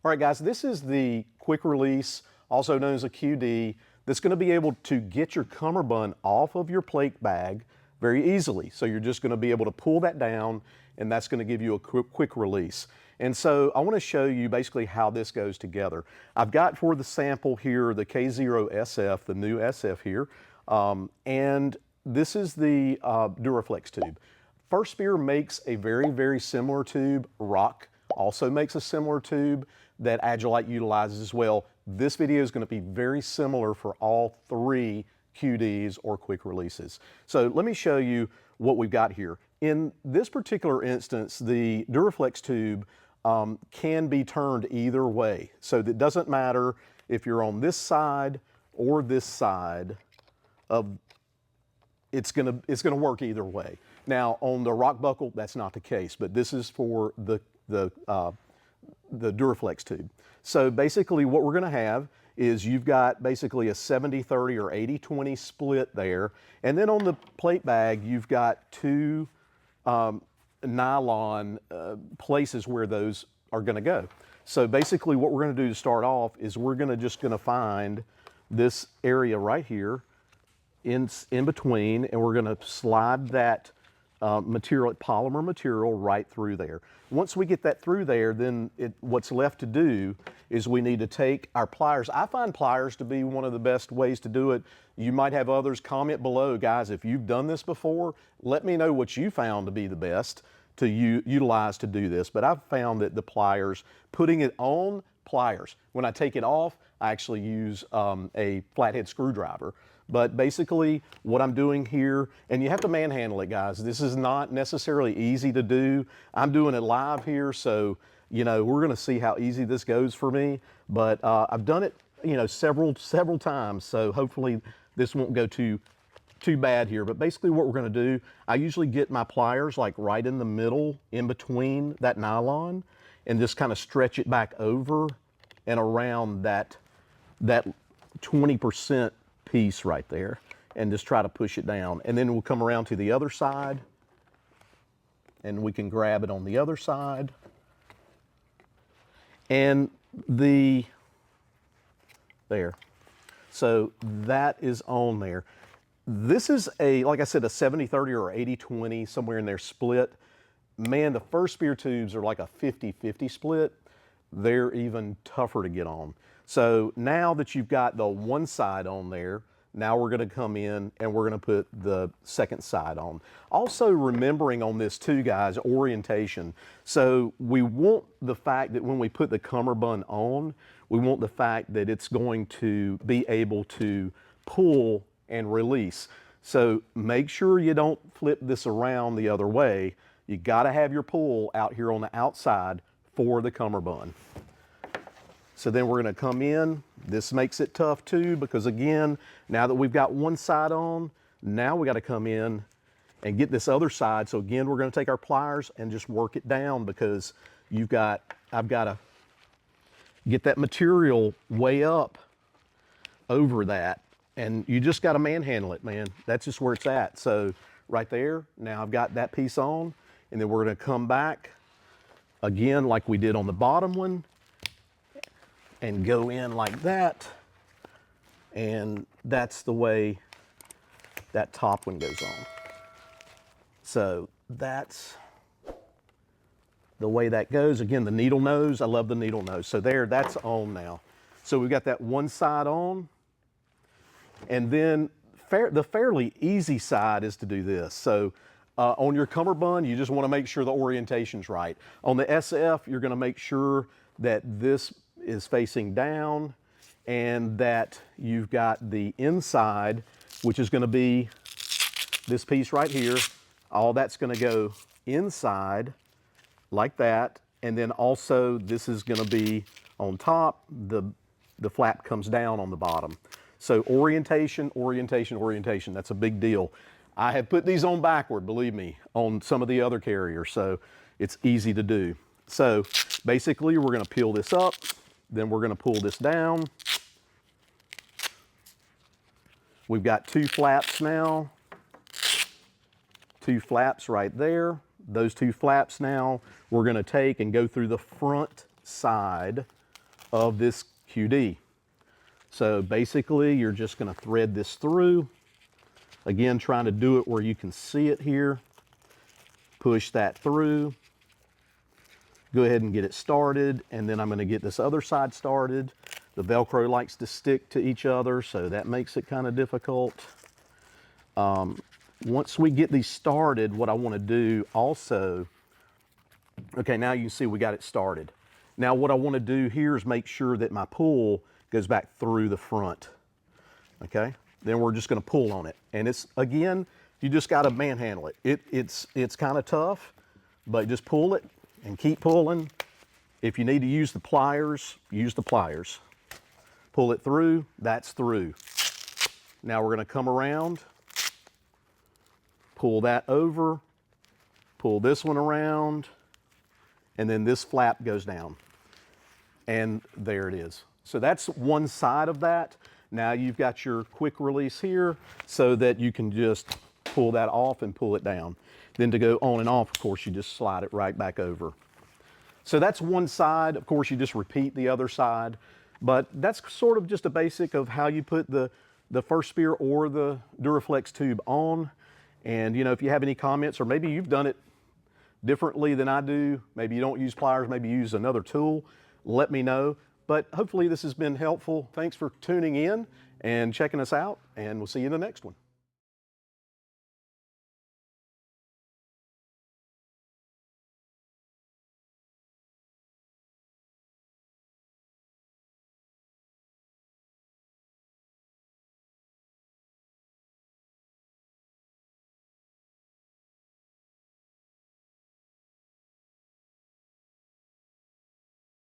All right, guys, this is the quick release, also known as a QD, that's going to be able to get your cummerbund off of your plate bag very easily. So you're just going to be able to pull that down, and that's going to give you a quick release. And so I want to show you basically how this goes together. I've got for the sample here the K0SF, the new SF here, and this is the Duraflex tube. First Spear makes a very similar tube. Rock also makes a similar tube that Agilite utilizes as well. This video is going to be very similar for all three QDs or quick releases. So let me show you what we've got here. In this particular instance, the Duraflex tube can be turned either way. So it doesn't matter if you're on this side or this side of, it's gonna work either way. Now on the rock buckle, that's not the case, but this is for the Duraflex tube. So basically what we're gonna have is you've got basically a 70-30 or 80-20 split there. And then on the plate bag, you've got two nylon places where those are gonna go. So basically what we're gonna do to start off is we're just gonna find this area right here in between, and we're gonna slide that polymer material right through there. Once we get that through there, then what's left to do is we need to take our pliers. I find pliers to be one of the best ways to do it. You might have others. Comment below, guys, if you've done this before. Let me know what you found to be the best to utilize to do this. But I've found that the pliers, putting it on pliers, when I take it off, I actually use a flathead screwdriver. But basically what I'm doing here, and you have to manhandle it, guys. This is not necessarily easy to do. I'm doing it live here, so you know, we're gonna see how easy this goes for me. But I've done it, you know, several times, so hopefully this won't go too bad here. But basically what we're gonna do, I usually get my pliers like right in the middle, in between that nylon, and just kind of stretch it back over and around that 20% piece right there, and just try to push it down. And then we'll come around to the other side, and we can grab it on the other side. And there. So that is on there. This is like I said, a 70-30 or 80-20, somewhere in there split. Man, the First Spear tubes are like a 50-50 split. They're even tougher to get on. So now that you've got the one side on there, now we're gonna come in and we're gonna put the second side on. Also remembering on this too, guys, orientation. So we want the fact that when we put the cummerbund on, we want the fact that it's going to be able to pull and release. So make sure you don't flip this around the other way. You gotta have your pull out here on the outside for the cummerbund. So then we're gonna come in. This makes it tough too, because again, now that we've got one side on, now we gotta come in and get this other side. So again, we're gonna take our pliers and just work it down, because I've gotta get that material way up over that. And you just gotta manhandle it, man. That's just where it's at. So right there, now I've got that piece on, and then we're gonna come back again like we did on the bottom one, and go in like that, and that's the way that top one goes on. So that's the way that goes. Again, the needle nose, I love the needle nose. So there, that's on now. So we've got that one side on, and then the fairly easy side is to do this. So on your cummerbund, you just wanna make sure the orientation's right. On the SF, you're gonna make sure that this is facing down, and that you've got the inside, which is going to be this piece right here. All that's going to go inside like that, and then also this is going to be on top. The flap comes down on the bottom. So orientation, that's a big deal. I have put these on backward, believe me, on some of the other carriers, so it's easy to do. So basically we're going to peel this up. Then we're gonna pull this down. We've got two flaps now. Two flaps right there. Those two flaps now, we're gonna take and go through the front side of this QD. So basically you're just going to thread this through. Again, trying to do it where you can see it here. Push that through. Go ahead and get it started, and then I'm going to get this other side started. The Velcro likes to stick to each other, so that makes it kind of difficult. Once we get these started, what I want to do also, okay, now you can see we got it started. Now what I want to do here is make sure that my pull goes back through the front. Okay, then we're just going to pull on it, and it's, again, you just got to manhandle it. It's kind of tough, but just pull it and keep pulling. If you need to use the pliers, use the pliers. Pull it through, that's through. Now we're going to come around, pull that over, pull this one around, and then this flap goes down. And there it is. So that's one side of that. Now you've got your quick release here so that you can just pull that off and pull it down. Then to go on and off, of course, you just slide it right back over. So that's one side. Of course, you just repeat the other side. But that's sort of just a basic of how you put the first spear or the Duraflex tube on. And, you know, if you have any comments, or maybe you've done it differently than I do, maybe you don't use pliers, maybe you use another tool, let me know. But hopefully this has been helpful. Thanks for tuning in and checking us out, and we'll see you in the next one.